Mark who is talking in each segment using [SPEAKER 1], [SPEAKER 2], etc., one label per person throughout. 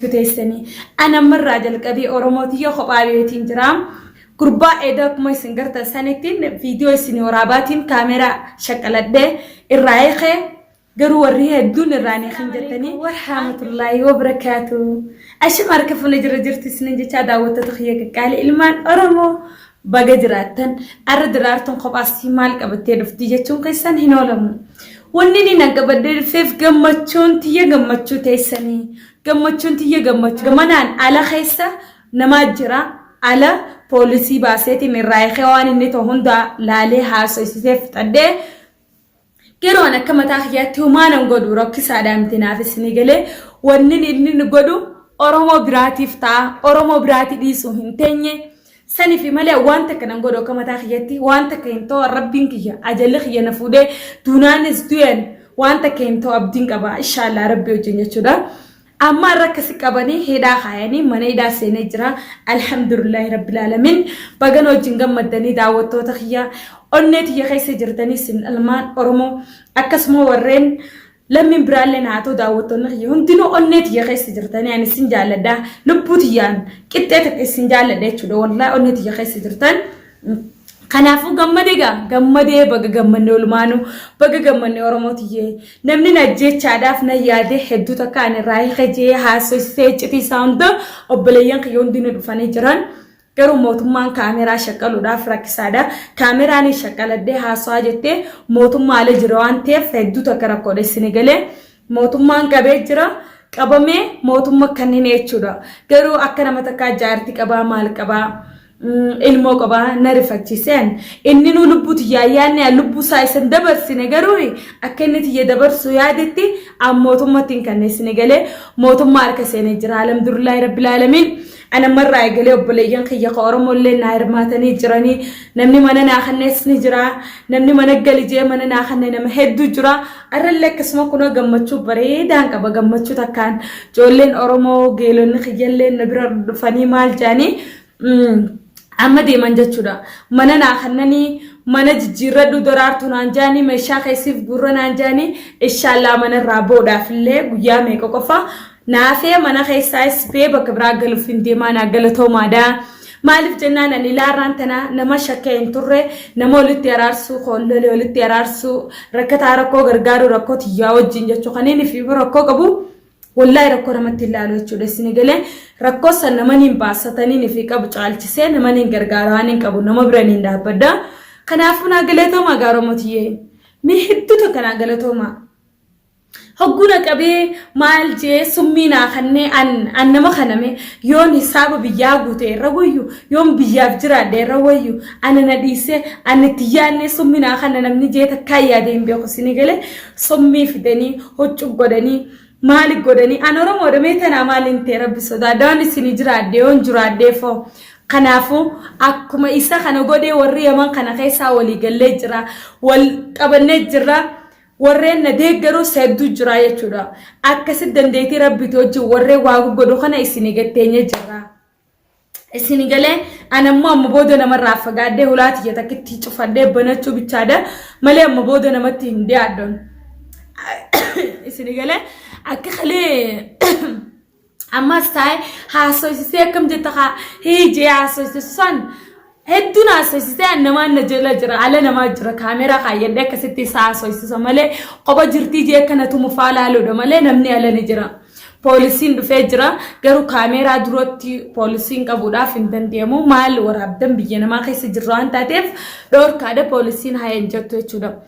[SPEAKER 1] تيسني أنا مرة جلقبي أوروموتية خبابيتين جرام قربا إيدك ما يسنجرت سنتين فيديو سنوراباتين كاميرا شكلت ده الرائخة قروا وريها الدون الراني خنجتني ورحمة الله وبركاته أشمر كيف نجر جرت سنين جتا داوت تخيك قال إلمان أرمو بجراتن أردرارتن خباستي مالك أبتدي فتيجتون كيسان هنولم ونني نقبل فيف جمتشون تيجي جمتشو تيسني جمتشون تيجي جمتشو جمانان على خيسة نماجرا على بوليسي باسيتي من رايخي وان إني تهوندا لالي هاسو يسيف تده كيرو أنا كم تاخياتي وما نقولو روكي سادام تنافسني قلي ونني إني نقولو أرومو براتي فتا أرومو براتي ديسو هنتيني سني في ملأ وانتك نقولو كم تاخياتي وانتك إنتو ربينك يا أجلخ يا نفودي تونانس دوين وانتك إنتو أبدينك أبا إن شاء الله ربي وجنيا شدا أما ركسي كبني هدا خياني من هدا سنجرا الحمد لله رب العالمين بعدين وجنگم مدني دعوتو تخيا أنت يا خيس جرتني سن المان أرمو أكسمو ورين لمن برالين هاتو دعوتو نخيا هم دينو أنت يا خيس جرتني يعني سنجال ده لبوتيان كتة سنجال ده شو والله أنت يا خيس جرتن كنافو gammadee baga gammanne ulmaanu baga gammanne oromootiye namni najjee chaadaaf na yaade hedduu takkaan raayii khajee haasofsee citii saawunda obboleeyyan kiyyoon dinu dhufanii jiran garuu mootummaan kaameraa shaqaluudhaaf rakkisaadha kaameraan shaqaladee haasawaa jettee mootummaalee jira waan ta'eef hedduu takka rakkoodhessine galee mootummaan qabee jira qabamee mootummaa kanneen jechuudha garuu akka nama takkaa jaartii qabaa maal qabaa ilmoo qaba narifachisen inni nu lubbuti yaayyaanne lubbu saaysan dabarsine garuu akka inni tiyye dabarsu yaadetti ammootummatiin kanneessine galee mootummaa harka seenee jira alhamdulillahi rabbil alamin ana marraa egalee obboleeyyan kiyya Oromoollee na hirmaatanii jiranii namni mana naa kanneessni jira namni mana galijee mana naa kanne nama hedduu jira arrallee akkasuma kunoo gammachuu bareedaan qaba gammachuu takkaan ijoolleen Oromoo geelonni kiyyallee na bira dhufanii maal jaanii amma deeman jechuudha mana naa kannanii mana jijjiirradhu doraartu naan jaanii meeshaa keessiif gurra naan jaanii inshallah mana irraa boodhaaf illee guyyaa meeqa qofa naafee mana keessaas bee bakka biraa galuuf hin deemaa naa galatoomaadha maaliif jennaan ani laarraan tana nama shakkee hin turre nama walitti araarsuu koollolee walitti araarsuu rakkataa rakkoo gargaaruu rakkoo tiyyaa wajjin jechuu kanneen fi rakkoo qabu والله ركو رمت الله على وجهه السنغالي ركو سن نمانين باساتانين في كابو چالچسه نمانين غرغارانين كابو نمبرانين ده بدا خنافنا غلطو ما غارومتيه مي حدو تو كنا غلطو ما حقونا كبي مال جي سمينا خني ان نما خنمي يون حساب بياغوتي رويو يوم بياف جرا دي رويو انا نديسه ان تياني سمينا خنن نمني جي تكايا دي بيو سنغالي سمي فدني هوچو غدني مالك قدني أنا رم ورميتنا مالين تربي صدا داني سنجرا ديون جرا ديفو خنافو أكما إسا خنا قدي وريه من خنا خيسا ولي قلجرا والقبنجرا ورين نديقرو سيدو جرا يجرا أكسد دنديتي ربي توجي وريه واغو قدو خنا إسنيقتيني جرا إسنيقلي أنا مبودو نمر رافقا دي هلاتي يتاكتي چفاده بناتو بيچادا مالي مبودو نمتي هندي عدون إسنيقلي أكخلي أما ساي هاسوسي كم جتها هيجي هاسوسي صن هدونا هاسوسي أنما نجلا جرا على نما جرا كاميرا خايل ده كستي هاسوسي سمالة قبا جرتي جي كنا تمفعل على ده مالة نمني على نجرا بوليسين بفجرا كرو كاميرا دروتي بوليسين كبودا فيندن ديمو مال ورابدن بيجنا ما خيس جران تاتف دور كاده بوليسين هاي انجتو يشودا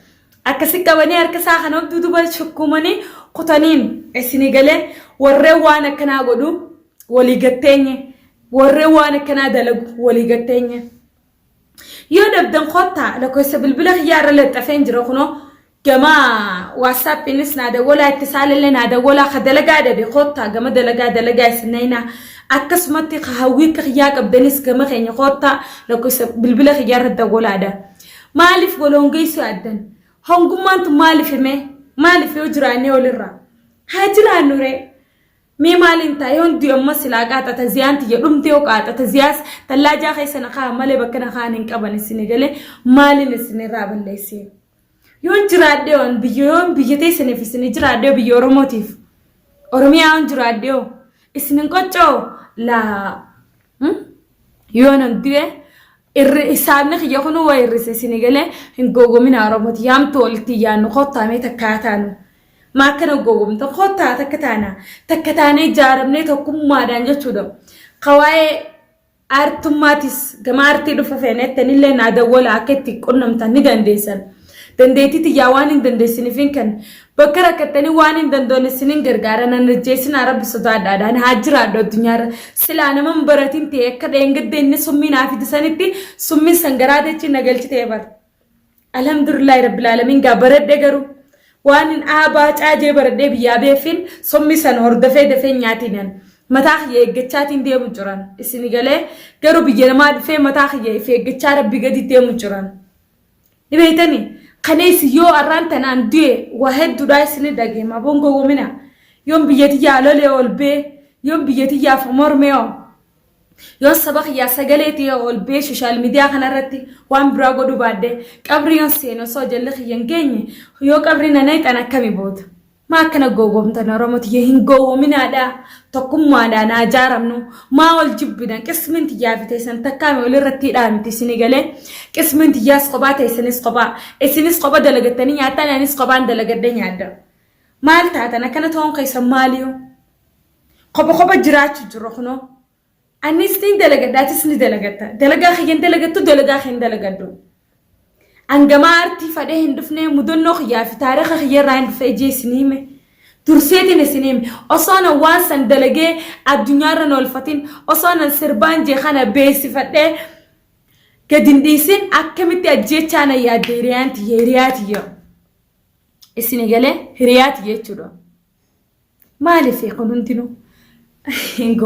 [SPEAKER 1] أكسي كبني أركسا خنوب دودو بالشكومني قطانين السنغالي والروانا كنا قدو وليغتيني والروانا كنا دلق وليغتيني يودب دن خطا لكو سبلبلغ يار لتفين جرخنو كما واتساب نسنا ده ولا اتصال لنا ده ولا خدلقا ده دي خطا كما دلقا سنينا أكسمتي خهويك خياك بدنس كما خيني خطا لكو سبلبلغ يار ده ولا ده مالف ولونجي سوادن هنقومان تمالف مي مالف يجراني ولرا هاجران نوري مي مالين تايون ديوم مسلاقات تزيان تيوم ديوقات تزياس تلاجا خيسنا خا مالي بكنا خانين كبان السنغالي مالين السنغراب الليسي يون جراديون بيوم بيجتي سنفسني جراديو بيورو موتيف أرميان جراديو isinin qoccoo la yoonan du'e irri isaanni kiyya kunu waa irrise isini galee hin googomina Oromooti yaamtu walitti yaannu kottaamee takkaataanu maa akkana googomta kottaa takka taanee ijaaramnee tokkummaadhaan jechuudha qawaa'ee artummaatis gama artii dhufa feenettanillee naa dawwala akka itti qunnamtan ni dandeessan dandeetiti yaa waan hin dandeessiniifin kan bakka rakkattanii waan hin dandoonessiniin gargaaran anarjeessinaa rabbi sodaadhaadhaan haa jiraadhu addunyaarra silaa naman baratiin ta'e akka dheengadde inni summii naaf idisanitti summiin sangaraa dachii nagalchitee bar alhamdulillahi rabbil aalamiin gaa baradhe garuu waan hin aabaa caajee baradhee biyyaa beefin summii san hordofee dafee nyaatinan mataa kiyya eeggachaatiin deemu jiran isini galee garuu biyya namaa dhufee mataa kiyya if eeggachaa rabbi gadi deemu jiran ni beeytanii kanees yoo arraan tanaan du'e waa hedduudhaa isini dhageema bongo womina yoon biyyati yaa lolee olbee yoon biyyati yaa mormee yoon saba kiyyaa sagaleetii olbee sooshaal miidiyaa kanarratti waan biraa godhu baadde qabri yoon seenu osoo jalli kiyyan geenye yoo qabri nanay kan akkami boota maa akkana googomtan Oromooti hin goowominaadha tokkummaadhaan haa jaaramnu maa ol jibbidan qisminti yaafiteessan takkaame walirratti dhaamti isini galee qisminti yaas qophaa teessanis qophaa isinis qopha dalagattanii nyaattan anis qophaan dalagadde nyaadda maal taatan akkana ta'uun keessan maaliyo qopha jiraachuu jiru kunoo anis ni dalagadaatis ni dalagatta dalagaa kiyyan dalagattu dalagaa kiyyan dalagaddu angama artii fadhee hin dhufne mudannoo kiyyaa fi taariikha kiyyarraa hin dhufe ijee isinime durseetiin isinime osoo na waan san dalagee addunyaarra na olfatin osoo na sirbaan jee kana beesifadhee gadi hin dhiisin akkamitti ajjechaa na yaadde hiriyaatiyyo isini galee hiriyaatiyyo jechuudha maaliif kun hundinuu hin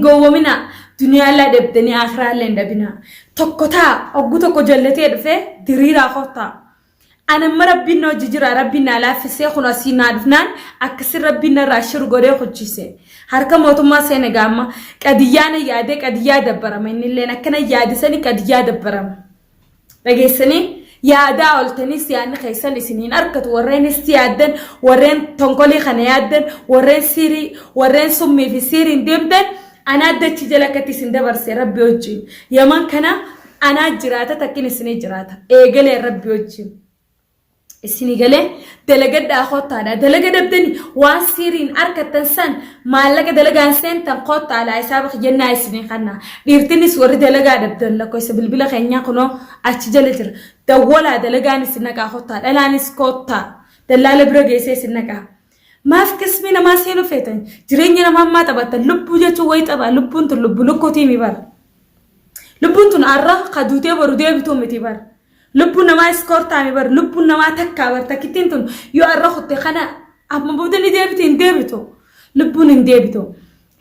[SPEAKER 1] gowwomina duniyaallee dhabdanii akiraallee hin dhabina tokko taa oggu tokko jallatee dhufe diriiraa kottaa anamma rabbiin na hojii jira rabbiin na laaffisee kun asii naa dhufnaan akkasii rabbiin narraa shiru godhee hojjise harka mootummaa Senegaamma qadiyyaa na yaadee qadiyyaa dabbarama innilleen akkana yaadisanii qadiyyaa dabbarama dhageessanii yaadaa oltanis yaadni keessan isiniin arkatu warreen isti yaaddan warreen tonkolii kana yaaddan warreen siirii warreen summii fi siiriin deemtan ana dachi jala kattisin dabarse rabbi wajjin yaman kana ana jiraata takkin isini jiraata eegalee rabbi wajjin isini galee dalagadda khottaadha dalagadabdani waan siriin arkatan san maallaqa dalagaan seentan khottaala isaaba khiyannaa isini qanna dhiirtinis warri dalagaa dabdan la koysa bilbila keenya kuno achi jala jira dawwala dalagaan isinaqa khottaadha laanis khotta dalaala bira geesse isinaqa maaf kismi nama seenu feetan jireenya nama amma taphatan lubbuu jechuun wayi tapha lubbuun tun lubbu lukkutii mi bar lubbuun tun arra kaduutee baru deebituu miti bar lubbuun namaa iskoortaa mi bar lubbuun namaa takkaa bar takkittiin tun yoo arra kutte kana amma booda ni deebite hin deebitu lubbuun hin deebitu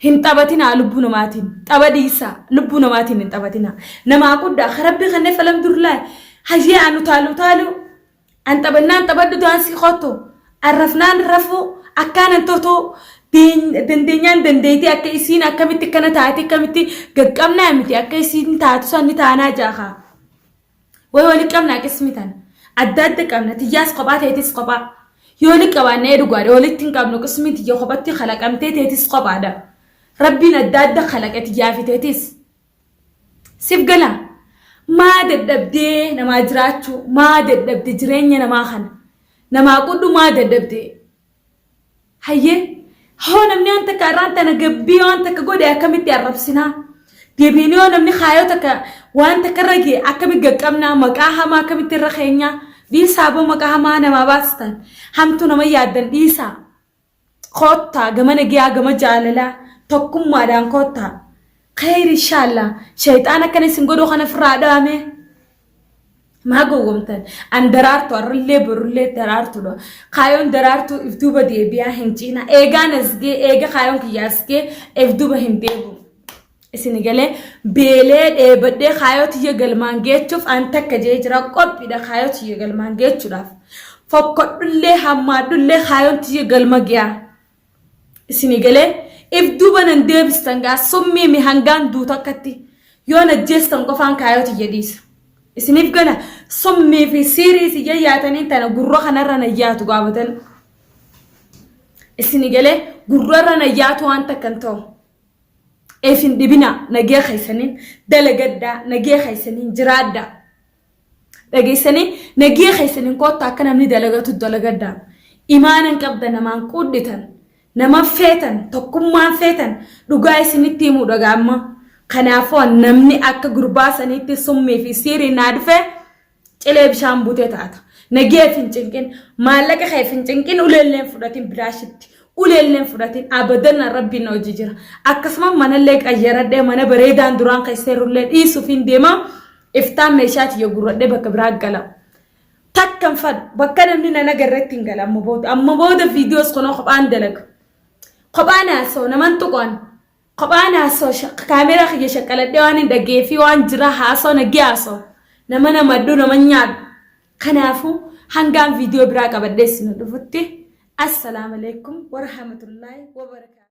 [SPEAKER 1] hin taphatinaa lubbuu namaatiin tapha dhiisaa lubbuu namaatiin hin taphatinaa namaa guddaa karabbii kanneen falam durlaa hayyee anu taalu an taphannaan taphaddu daansii qottu arrafnaan rafuu akkanan toto dandeenyaan dandeetii akka isiin akkamitti kana taati akkamitti gaqqabnaa miti akka isiin taatu sanni taanaa jaaha way wali qabnaa qismitan adda qabna tiyyaas kophaa teetis kophaa yoo li qabaannee dhugaadha walitti hin qabnu qismiti yoo kophatti khalaqamtee teetis kophaadha rabbiin adda khalaqe tiyyaa fi teetis sif gala maa dadhabdee namaa jiraachuu maa dadhabde jireenya namaa kana namaa qudhu maa dadhabdee hayyee hoo namni waan takka irraan tana gabbii waan takka godhe akkamitti arrabsinaa deebiinii hoo namni kaayoo takka waan takka irra gee akkamitti gaqqabnaa maqaa hamaa akkamitti irra keenyaa dhiisaa boo maqaa hamaa namaa baastan hamtu nama yaaddan dhiisaa koottaa gama nagiyaa gama jaalalaa tokkummaadhaan koottaa khayri inshallah shayxaan akkana isin godhuu kana firraa dhaame ما قومتن أن درارتو الرلي برلي درارتو لو خايون درارتو إفدوبا دي بيا هنجينا إيجا نزجي إيجا خايون كياسكي إفدوبا هنديبو السنغالي بيلاد بدي خايو تيجي قلمان شوف أنت كجيجرا قب إذا خايو تيجي قلمان شراف فقط اللي حماد اللي خايون تيجي قلمان جيا السنغالي إفدوبا ننديب استنجا سمي مهنجان دوتا كتي يوم الجستن قفان خايو تيجي ديس isiniif gana sommii fi siirii yaatanii tana gurra kanarra nayyaatu gaafatan isini galee gurrara na yaatu waan takkan ta'u efin dibina nagee khaysanin dalagadda nagee khaysanin jiraadda dhageysanii nagee khaysanin koota akka namni dalagatu dalagadda imaanan qabda namaan qudditan nama feetan tokkummaan feetan dhugaa isinitti himuu dhagaamma kanaafuu namni akka gurbaa sanitti summii fi siirii naa dhufe cilee bishaan butee taata nagee fincinqin maallaqa kee fincinqin uleelleen fudhatin bilaashitti uleelleen fudhatin abadan rabbiin hojii jira akkasuma manallee qayyaradhee mana bareedaan duraan keesseerullee dhiisuuf hin deema iftaan meeshaati yoo gurradhee bakka biraa gala takkan fad bakka namni nana garreetti hin gala amma booda viidiyoos kunoo kophaan dalaga kophaan haasoo naman tuqoon kophaan haasoo kaameraa kiyya shaqqaladhee waan hin dhageefii waan jira haasoo nagee haasoo nama namaddu nama nyaadhu kanaafuu hangaan viidiyoo biraa qabadhee isin dhufutti assalamu alaikum warahmatullahi wabarakatuh